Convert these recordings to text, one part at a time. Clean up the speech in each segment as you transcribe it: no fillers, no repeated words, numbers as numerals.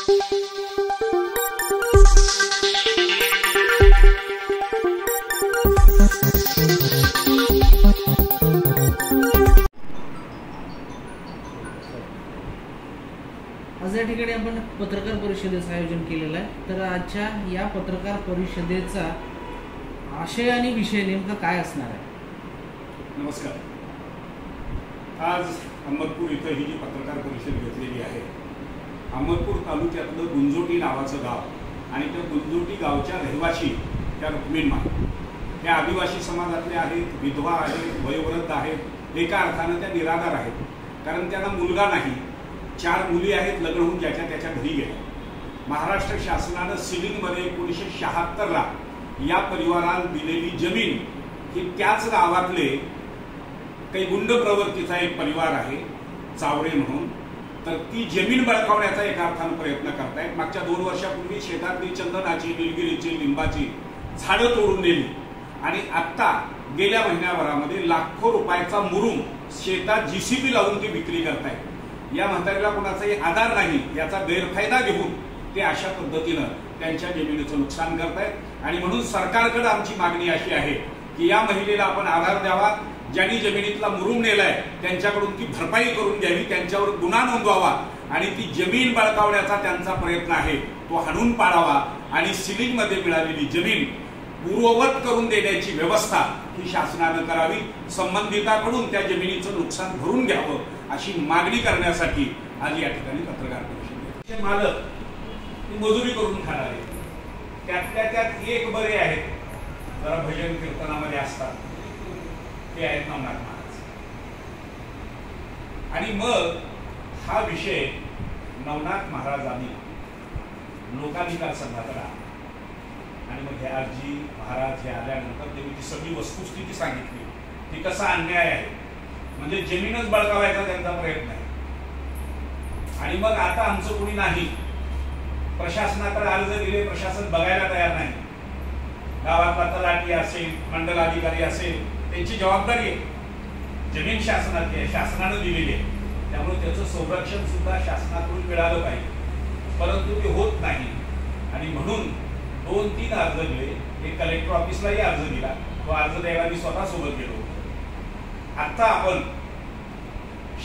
आज या ठिकाणी आपण पत्रकार परिषदेचं आयोजन केलेलं आहे। तर आजच्या या पत्रकार परिषदेचा आशय आणि विषय नेमका काय असणार आहे? नमस्कार। आज अहमदपूर इथं ही जी पत्रकार परिषद घेतलेली आहे, अहमदपूर तालुक्यातलं गुंजोटी नावाचं गाव आणि त्या गुंजोटी गावच्या रहिवासी त्या रुक्मिणीमाँ त्या आदिवासी समाजातले आहेत, विधवा आहेत, वयोवृद्ध आहेत, एका अर्थानं त्या निराधार आहेत। कारण त्यांना मुलगा नाही, 4 मुली आहेत, लग्न होऊन ज्याच्या त्याच्या घरी गेल्या। महाराष्ट्र शासनानं सिलिंगमध्ये 1976ला या परिवाराला दिलेली जमीन ही त्याच गावातले काही गुंड प्रवृत्तीचा एक परिवार आहे, चावरे म्हणून, तर ती जमीन बळकावण्याचा एका अर्थानं प्रयत्न करतायत। मागच्या 2 वर्षापूर्वी शेतातली चंदनाची, निलगिरीची, लिंबाची झाडं तोडून नेली आणि आता गेल्या महिन्याभरामध्ये लाखो रुपयाचा मुरुम शेतात जीसीबी लावून ती विक्री करतायत। या म्हातारीला कोणाचाही आधार नाही, याचा गैरफायदा घेऊन ते अशा पद्धतीनं त्यांच्या जमिनीचं नुकसान करतायत। आणि म्हणून सरकारकडे आमची मागणी अशी आहे की या महिलेला आपण आधार द्यावा, ज्यांनी जमिनीतला मुरुम नेलाय त्यांच्याकडून ती भरपाई करून घ्यावी, त्यांच्यावर गुन्हा नोंदवावा आणि ती जमीन बळकावण्याचा त्यांचा प्रयत्न आहे तो हाणून पाडावा आणि सिलिंगमध्ये मिळालेली जमीन पूर्ववत करून देण्याची व्यवस्था ही शासनानं करावी। संबंधिताकडून त्या जमिनीचं नुकसान भरून घ्यावं अशी मागणी करण्यासाठी आज या ठिकाणी पत्रकार परिषद। मालक मजुरी करून खाणारे त्यातल्या त्यात एक बरे आहेत, जरा भजन कीर्तनामध्ये असतात, ते आहेत नवनाथ महाराज। आणि मग हा विषय नवनाथ महाराजांनी लोकाधिकार संघाकडे आणि मग हे आजी महाराज हे आल्यानंतर त्यांनी ती सगळी वस्तुस्थिती सांगितली ती कसा अन्याय आहे, म्हणजे जमीनच बळकावायचा त्यांचा प्रयत्न आहे। आणि मग आता आमचं कोणी नाही, प्रशासनाकडे अर्ज दिले, प्रशासन बघायला तयार नाही। गावातला तलाठी असेल, मंडल अधिकारी असेल, त्यांची जबाबदारी आहे, जमीन शासनाची आहे, शासनानं दिलेली आहे, त्यामुळे त्याचं संरक्षण सुद्धा शासनाकडून मिळालं पाहिजे, परंतु ते होत नाही। आणि म्हणून 2-3 अर्ज दिले, एक कलेक्टर ऑफिसलाही अर्ज दिला, तो अर्ज द्यायला मी स्वतः सोबत गेलो। आता आपण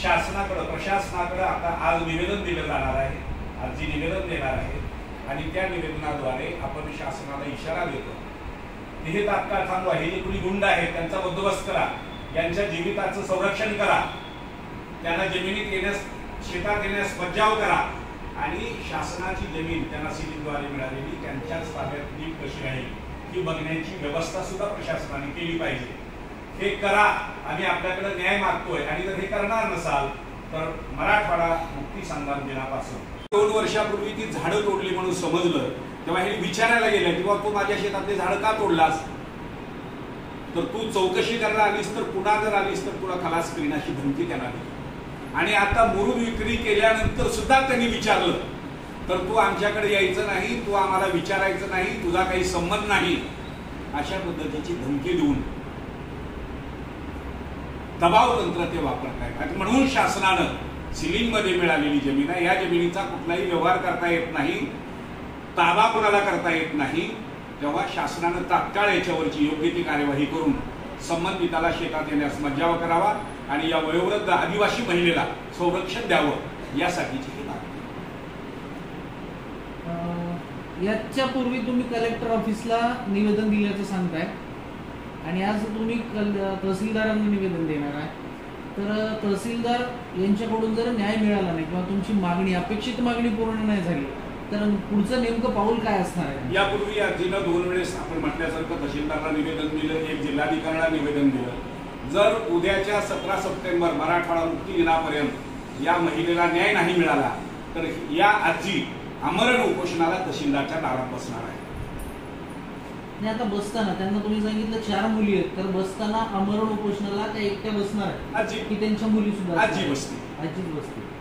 शासनाकडे, प्रशासनाकडे आता आज निवेदन दिलं जाणार आहे, अर्जी निवेदन देणार आहे आणि त्या निवेदनाद्वारे आपण शासनाला इशारा देतो की हे तात्काळ थांबवा, हे जे कुणी गुंड आहेत त्यांचा बंदोबस्त करा, यांच्या जीविताचं संरक्षण करा, त्यांना जमिनीत येण्यास, शेतात येण्यास मज्जाव करा आणि शासनाची जमीन त्यांना सिलिंगद्वारे मिळालेली त्यांच्याच ताब्यात कशी राहील ही बघण्याची व्यवस्था सुद्धा प्रशासनाने केली पाहिजे। हे करा, आम्ही आपल्याकडे न्याय मागतोय। आणि जर हे करणार नसाल तर मराठवाडा मुक्ती संग्राम दिनापासून 2 वर्षापूर्वी ती झाडं तोडली म्हणून समजलं तेव्हा हे विचारायला गेलं किंवा तू माझ्या शेतातले झाडं का तोडलास, तर तू चौकशी करायला आलीस तर पुन्हा जर आलीस तर तुला खलास करीन अशी धमकी त्यांना दिली। आणि आता मुरुम विक्री केल्यानंतर सुद्धा त्यांनी विचारलं तर तू आमच्याकडे यायचं नाही, तू आम्हाला विचारायचं नाही, तुझा काही संबंध नाही, अशा पद्धतीची धमकी देऊन दबाव तंत्र ते वापरतायत। म्हणून शासनानं सिलिंगमध्ये मिळालेली जमीन आहे, या जमिनीचा कुठलाही व्यवहार करता येत नाही, ताबा कोणाला करता येत नाही, तेव्हा शासनानं तात्काळ याच्यावरची योग्य ती कार्यवाही करून संबंधिताला शेतात येण्यास मज्जाव करावा आणि या वयोवृद्ध आदिवासी महिलेला संरक्षण द्यावं यासाठीची ही मागणी। याच्या पूर्वी तुम्ही कलेक्टर ऑफिसला निवेदन दिल्याचं सांगताय आणि आज तुम्ही तहसीलदारांना निवेदन देणार आहे, तर तहसीलदार यांच्याकडून जर न्याय मिळाला नाही किंवा तुमची मागणी, अपेक्षित मागणी पूर्ण नाही झाली तर पुढचं नेमकं पाऊल काय असणार आहे? यापूर्वी अर्जीला 2 वेळेस आपण म्हटल्यासारखं तहसीलदारला निवेदन दिलं, एक जिल्हाधिकाऱ्याला निवेदन दिलं। जर उद्याच्या 17 सप्टेंबर मराठवाडा मुक्ती दिनापर्यंत या महिलेला न्याय नाही मिळाला तर या अर्जी आमरण उपोषणाला तहसीलदारच्या दारात बसणार आहे। आणि आता बसताना त्यांना तुम्ही सांगितलं 4 मुली आहेत, तर बसताना आमरण उपोषणाला त्या एकट्या बसणार आहेत आजी की त्यांच्या मुली सुद्धा? आजी बसते, आजीच बसते।